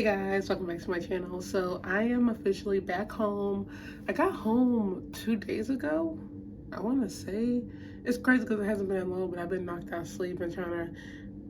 Hey guys, welcome back to my channel. So I am officially back home. I got home 2 days ago. I want to say it's crazy because it hasn't been long, but I've been knocked out of sleep and trying to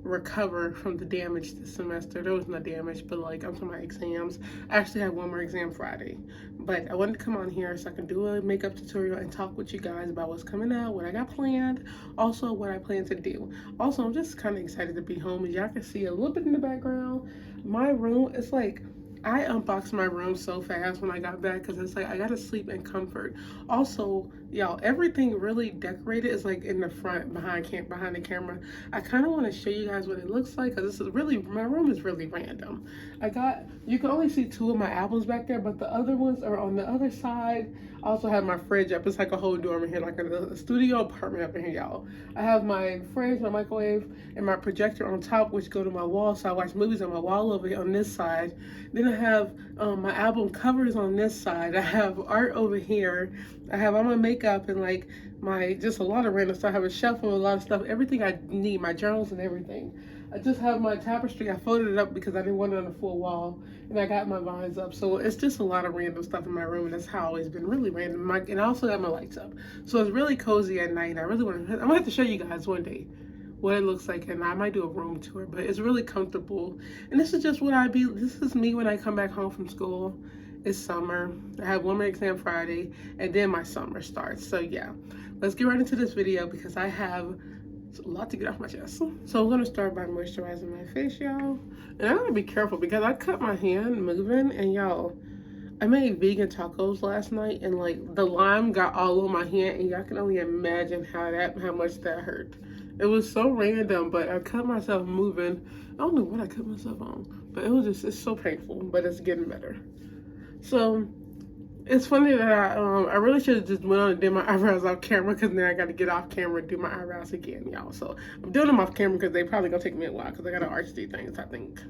recover from the damage this semester. There was no damage, but like I'm talking about exams. I actually have one more exam Friday, but I wanted to come on here so I can do a makeup tutorial and talk with you guys about what's coming out, what I got planned, also what I plan to do. Also, I'm just kind of excited to be home. As y'all can see a little bit in the background, my room, it's like I unboxed my room so fast when I got back because it's like I gotta sleep in comfort. Also, y'all, everything really decorated is like in the front behind the camera. I kind of want to show you guys what it looks like because this is really, my room is really random. You can only see two of my albums back there, but the other ones are on the other side. I also have my fridge up. It's like a whole dorm in here, like a studio apartment up in here, y'all. I have my fridge, my microwave, and my projector on top, which go to my wall, so I watch movies on my wall over here on this side. Then I have my album covers on this side. I have art over here. I have all my makeup and like just a lot of random stuff. I have a shelf with a lot of stuff, everything I need, my journals and everything. I just have my tapestry. I folded it up because I didn't want it on the full wall, and I got my vines up. So it's just a lot of random stuff in my room, and that's how it's always been, really random. And I also have my lights up, so it's really cozy at night. I'm gonna have to show you guys one day what it looks like, and I might do a room tour, but it's really comfortable. And this is just this is me when I come back home from school. It's summer. I have one more exam Friday, and then my summer starts. So yeah, let's get right into this video because I have a lot to get off my chest. So I'm gonna start by moisturizing my face, y'all. And I gotta be careful because I cut my hand moving, and y'all, I made vegan tacos last night, and like the lime got all over my hand, and y'all can only imagine how much that hurt. It was so random, but I cut myself moving. I don't know what I cut myself on, but it's so painful, but it's getting better. So it's funny that I really should have just went on and did my eyebrows off camera because then I got to get off camera and do my eyebrows again, y'all. So I'm doing them off camera because they probably gonna take me a while because I gotta arch these things, I think.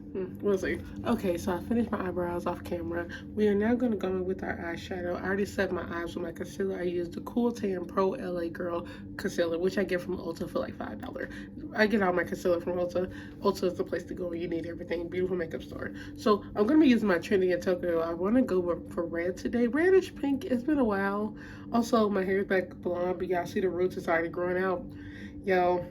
We'll see. Okay, so I finished my eyebrows off camera. We are now gonna go in with our eyeshadow. I already set my eyes with my concealer. I used the Cool Tan Pro LA Girl concealer, which I get from Ulta for like $5. I get all my concealer from Ulta. Ulta is the place to go when you need everything. Beautiful makeup store. So I'm gonna be using my Trinity and Tokyo. I want to go for red today. Reddish pink. It's been a while. Also, my hair is back blonde, but y'all see the roots is already growing out. Y'all,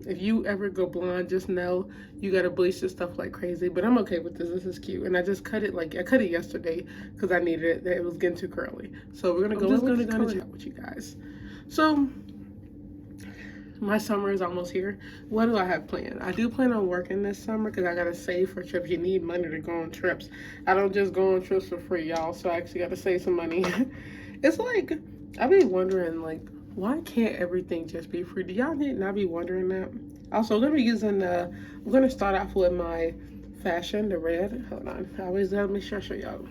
if you ever go blonde, just know you gotta bleach this stuff like crazy. But I'm okay with this. This is cute, and I just cut it I cut it yesterday because I needed it. It was getting too curly. So we're gonna chat with you guys. So my summer is almost here. What do I have planned? I do plan on working this summer because I gotta save for trips. You need money to go on trips. I don't just go on trips for free, y'all. So I actually gotta save some money. It's like I be wondering, like, why can't everything just be free? Do y'all not be wondering that? Also, I'm gonna be using I'm gonna start off with my fashion, the red. Hold on, I always gotta make sure I show y'all.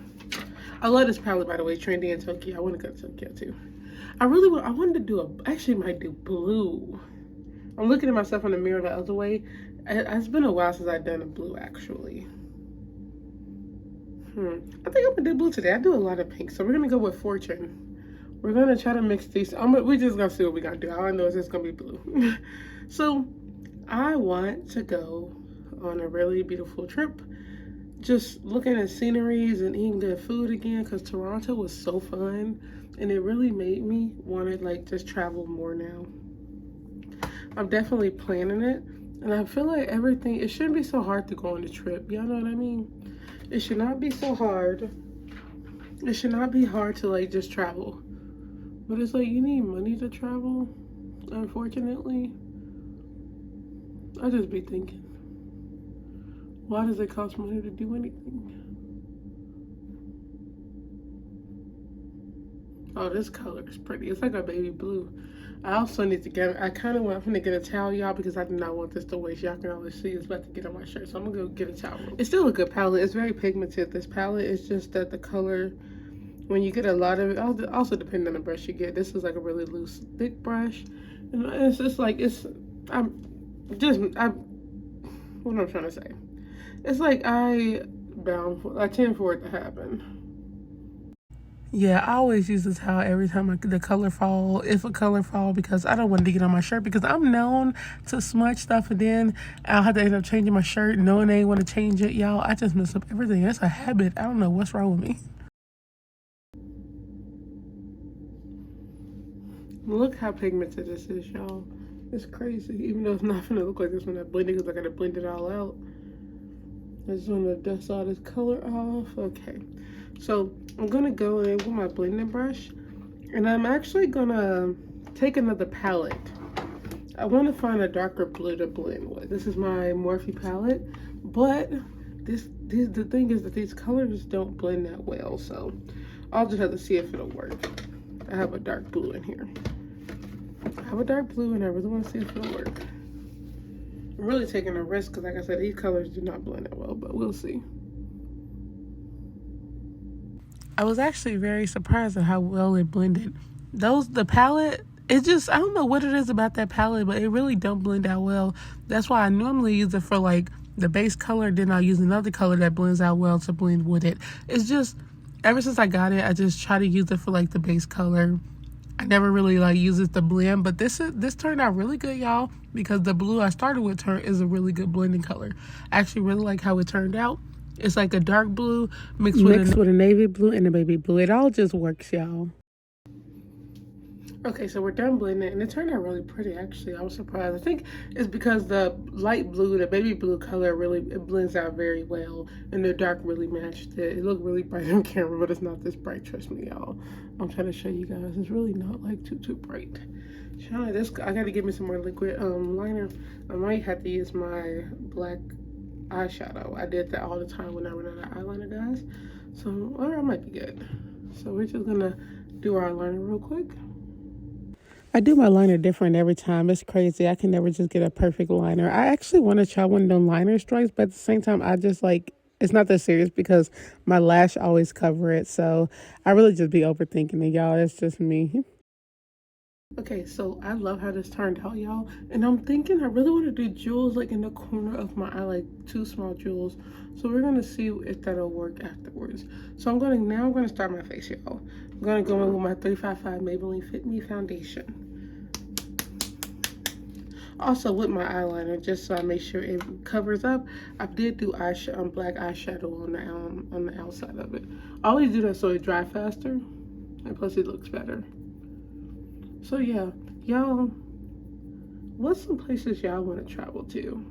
I love this palette, by the way, Trendy in Tokyo. I want to go to Tokyo too. I wanted to do actually might do blue. I'm looking at myself in the mirror the other way. It's been a while since I've done a blue, actually. I think I'm gonna do blue today. I do a lot of pink, so we're gonna go with Fortune. We're gonna try to mix these. We're just gonna see what we're gonna do. All I know is it's gonna be blue. So I want to go on a really beautiful trip. Just looking at sceneries and eating good food again, because Toronto was so fun, and it really made me want to like just travel more now. I'm definitely planning it, and I feel like it shouldn't be so hard to go on a trip. Y'all know what I mean? It should not be so hard. It should not be hard to like just travel. But it's like you need money to travel, unfortunately. I just be thinking, why does it cost money to do anything? Oh, this color is pretty. It's like a baby blue. I also need to I'm gonna get a towel, y'all, because I do not want this to waste. Y'all can always see it's about to get on my shirt, so I'm gonna go get a towel. It's still a good palette. It's very pigmented, this palette. It's just that the color, when you get a lot of it, also depending on the brush you get. This is like a really loose, thick brush. And it's just like, what am I trying to say? It's like I tend for it to happen. Yeah, I always use a towel every time the color fall, if a color fall, because I don't want it to get on my shirt, because I'm known to smudge stuff and then I'll have to end up changing my shirt knowing they want to change it. Y'all, I just mess up everything. That's a habit. I don't know what's wrong with me. Look how pigmented this is, y'all. It's crazy. Even though it's not gonna look like this when I blend it, because I gotta blend it all out. I just want to dust all this color off. Okay, so I'm gonna go in with my blending brush, and I'm actually gonna take another palette. I want to find a darker blue to blend with. This is my Morphe palette, but the thing is that these colors don't blend that well, so I'll just have to see if it'll work. I have a dark blue in here. I have a dark blue, and I really want to see if it'll work. I'm really taking a risk because, like I said, these colors do not blend that well, but we'll see. I was actually very surprised at how well it blended. The palette, it just, I don't know what it is about that palette, but it really don't blend out well. That's why I normally use it for like the base color, then I'll use another color that blends out well to blend with it. It's just, ever since I got it, I just try to use it for like the base color. I never really like use it to blend, but this turned out really good, y'all, because the blue I started with is a really good blending color. I actually really like how it turned out. It's like a dark blue mixed with a navy blue and a baby blue. It all just works, y'all. Okay, so we're done blending, and it turned out really pretty, actually. I was surprised. I think it's because the light blue, the baby blue color, really, it blends out very well, and the dark really matched it. It looked really bright on camera, but it's not this bright, trust me, y'all. I'm trying to show you guys. It's really not, like, too bright. I gotta give me some more liquid liner. I might have to use my black eyeshadow. I did that all the time when I run out of eyeliner, guys. So, or I might be good. So we're just gonna do our liner real quick. I do my liner different every time. It's crazy. I can never just get a perfect liner. I actually want to try one of them liner strikes, but at the same time, I just like, it's not that serious because my lash always cover it. So I really just be overthinking it, y'all. It's just me. Okay, so I love how this turned out, y'all. And I'm thinking I really want to do jewels like in the corner of my eye, like 2 small jewels. So we're gonna see if that'll work afterwards. So I'm gonna start my face, y'all. I'm gonna go in with my 355 Maybelline Fit Me foundation. Also with my eyeliner, just so I make sure it covers up. I did do black eyeshadow on the outside of it. I always do that so it dries faster, and plus it looks better. So yeah, y'all, what's some places y'all want to travel to?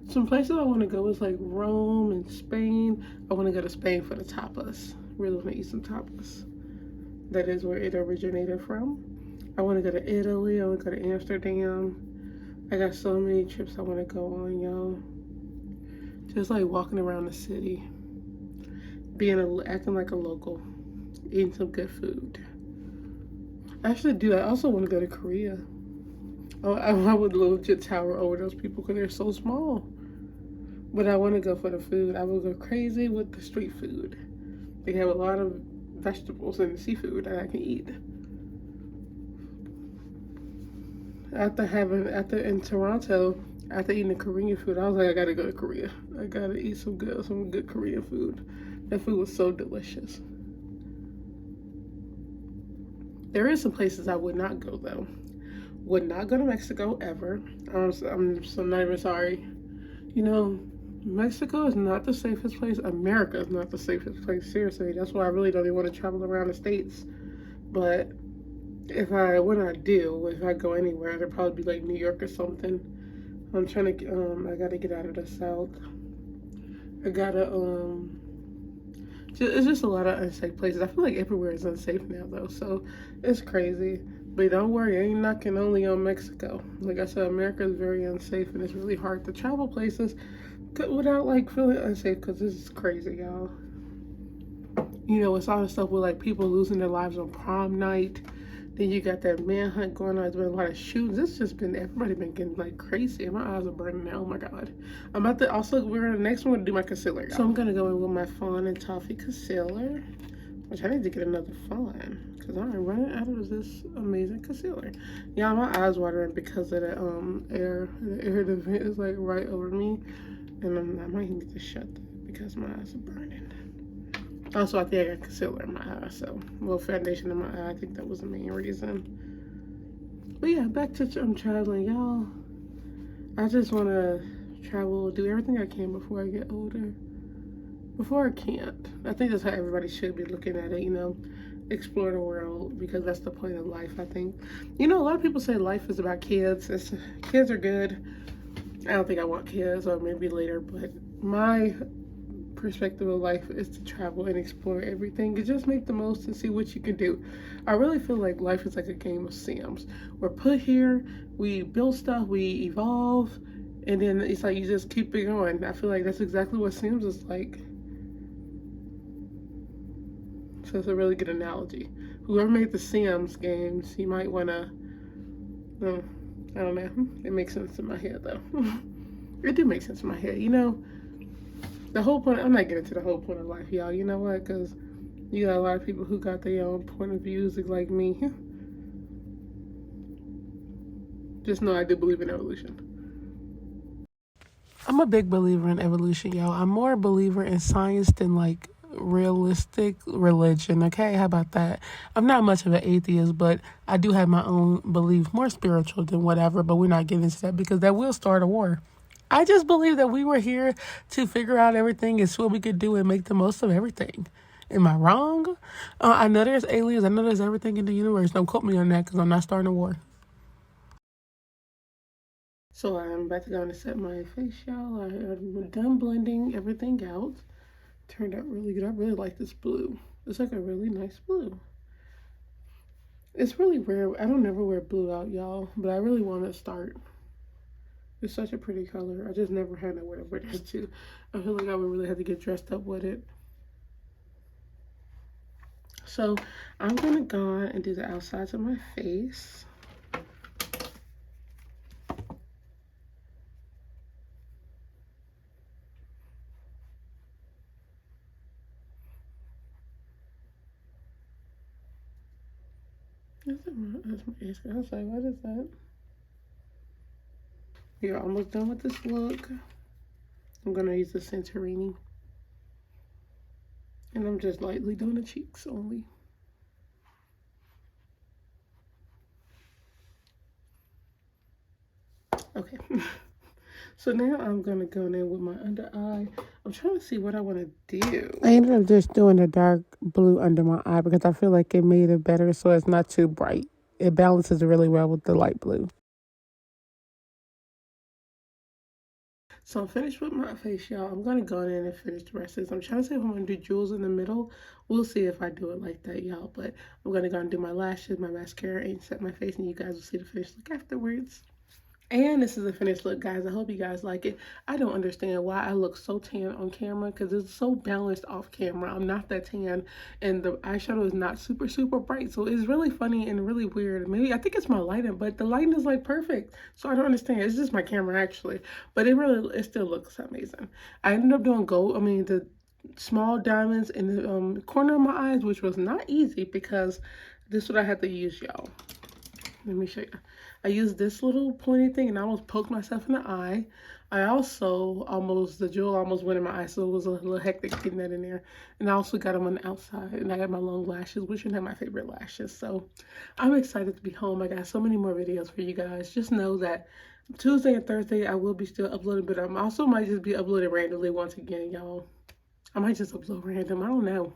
Some places I want to go is like Rome and Spain. I want to go to Spain for the tapas. Really want to eat some tapas. That is where it originated from. I want to go to Italy. I want to go to Amsterdam. I got so many trips I want to go on, y'all. Just like walking around the city, acting like a local, eating some good food. I also want to go to Korea. Oh, I would legit tower over those people because they're so small. But I want to go for the food. I will go crazy with the street food. They have a lot of vegetables and seafood that I can eat. In Toronto, after eating the Korean food, I was like, I gotta go to Korea. I gotta eat some good Korean food. That food was so delicious. There is some places I would not go though. Would not go to Mexico ever. I'm so not even sorry. You know, Mexico is not the safest place. America is not the safest place. Seriously, that's why I really don't even want to travel around the states. But if I go anywhere, it'll probably be like New York or something. I'm trying to, I gotta get out of the South. I gotta, it's just a lot of unsafe places. I feel like everywhere is unsafe now though, so it's crazy. But don't worry, I ain't knocking only on Mexico. Like I said, America is very unsafe, and it's really hard to travel places without like feeling unsafe, because this is crazy, y'all. You know, it's all the stuff with like people losing their lives on prom night. Then you got that manhunt going on. There's been a lot of shootings. Everybody been getting like crazy. And my eyes are burning now. Oh my God. Next one, we're gonna do my concealer, y'all. So I'm gonna go in with my Fawn and Toffee concealer, which I need to get another Fawn because I'm running out of this amazing concealer. Yeah, my eyes watering because of the air. The air vent is like right over me. And I might need to shut that because my eyes are burning. Also, I think I got concealer in my eye, so a little foundation in my eye. I think that was the main reason. But yeah, back to traveling, y'all. I just want to travel, do everything I can before I get older. Before I can't. I think that's how everybody should be looking at it, explore the world because that's the point of life, I think. A lot of people say life is about kids. Kids are good. I don't think I want kids, or maybe later, but my perspective of life is to travel and explore everything and just make the most and see what you can do. I really feel like life is like a game of Sims. We're put here, we build stuff, we evolve, and then it's like you just keep it going. I feel like that's exactly what Sims is like. So it's a really good analogy. Whoever made the Sims games, you might want to, I don't know. It makes sense in my head though. It do make sense in my head. The whole point, I'm not getting to the whole point of life, y'all. You know what? Because you got a lot of people who got their own point of views like me. Just know I do believe in evolution. I'm a big believer in evolution, y'all. I'm more a believer in science than like realistic religion. Okay, how about that? I'm not much of an atheist, but I do have my own belief, more spiritual than whatever, but we're not getting into that because that will start a war. I just believe that we were here to figure out everything and see what we could do and make the most of everything. Am I wrong? I know there's aliens. I know there's everything in the universe. Don't quote me on that because I'm not starting a war. So I'm about to go and set my face, y'all. I'm done blending everything out. Turned out really good. I really like this blue. It's like a really nice blue. It's really rare. I don't never wear blue out, y'all, but I really want to start. It's such a pretty color. I just never had nowhere to wear this to. I feel like I would really have to get dressed up with it. So I'm gonna go and do the outsides of my face. That's my face. I was like, what is that? You're almost done with this look. I'm gonna use the Santorini. And I'm just lightly doing the cheeks only. Okay. So now I'm gonna go in with my under eye. I'm trying to see what I want to do. I ended up just doing a dark blue under my eye because I feel like it made it better so it's not too bright. It balances really well with the light blue. So I'm finished with my face, y'all. I'm gonna go in and finish the rest of this. I'm trying to see if I'm gonna do jewels in the middle. We'll see if I do it like that, y'all. But I'm gonna go and do my lashes, my mascara, and set my face, and you guys will see the finished look afterwards. And this is a finished look, guys. I hope you guys like it. I don't understand why I look so tan on camera because it's so balanced off camera. I'm not that tan, and the eyeshadow is not super, super bright. So it's really funny and really weird. Maybe I think it's my lighting, but the lighting is like perfect. So I don't understand. It's just my camera actually, but it still looks amazing. I ended up doing the small diamonds in the corner of my eyes, which was not easy because this is what I had to use, y'all. Let me show you. I used this little pointy thing and I almost poked myself in the eye. I also the jewel almost went in my eye, so it was a little hectic getting that in there. And I also got them on the outside, and I got my long lashes, which are not my favorite lashes. So I'm excited to be home. I got so many more videos for you guys. Just know that Tuesday and Thursday I will be still uploading, but I also might just be uploading randomly once again, y'all. I might just upload random. I don't know.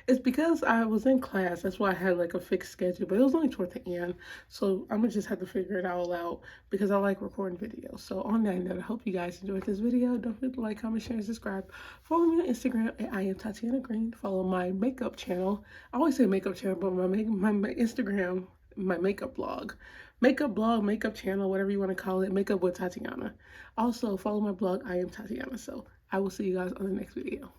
It's because I was in class. That's why I had like a fixed schedule, but it was only toward the end. So I'm gonna just have to figure it all out because I like recording videos. So on that note, I hope you guys enjoyed this video. Don't forget to like, comment, share, and subscribe. Follow me on Instagram at I Am Tatyana Green. Follow my makeup channel. I always say makeup channel, but my Instagram, my makeup blog. Makeup blog, makeup channel, whatever you want to call it, makeup with Tatyana. Also, follow my blog, I Am Tatyana. So I will see you guys on the next video.